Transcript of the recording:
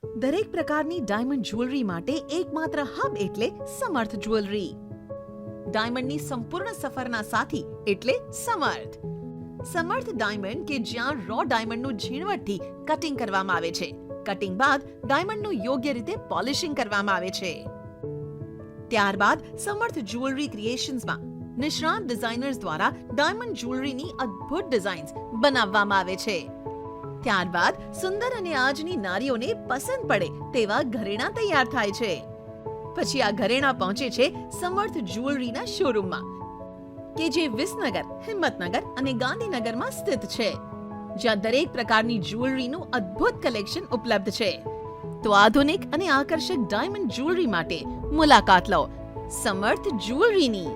દરેક પ્રકારની diamond jewellery માટે એકમાત્ર હબ એટલે સમર્થ જ્વેલરી. ડાયમંડની સંપૂર્ણ સફરના સાથી એટલે સમર્થ. સમર્થ ડાયમંડ કે જ્યાં રો ડાયમંડનું ઝીણવટથી કટિંગ કરવામાં આવે છે. કટિંગ બાદ ડાયમંડનું યોગ્ય રીતે પોલિશિંગ કરવામાં આવે છે. ત્યારબાદ સમર્થ જ્વેલરી ક્રિએશન્સમાં નિષ્ણાત ડિઝાઇનર્સ દ્વારા ડાયમંડ જ્વેલરીની અદ્ભુત ડિઝાઇન્સ બનાવવામાં આવે છે. ત્યારબાદ સુંદર અને આજની નારીઓને પસંદ પડે તેવા ઘરેણાં તૈયાર થાય છે. પછી આ ઘરેણાં પહોંચે છે સમર્થ જ્વેલરીના શોરૂમમાં કે જે વિસનગર, હિંમતનગર અને ગાંધીનગરમાં સ્થિત છે, જ્યાં દરેક પ્રકારની જ્વેલરીનું અદ્ભુત કલેક્શન ઉપલબ્ધ છે. તો આધુનિક અને આકર્ષક ડાયમંડ જ્વેલરી માટે મુલાકાત લો સમર્થ જ્વેલરીની.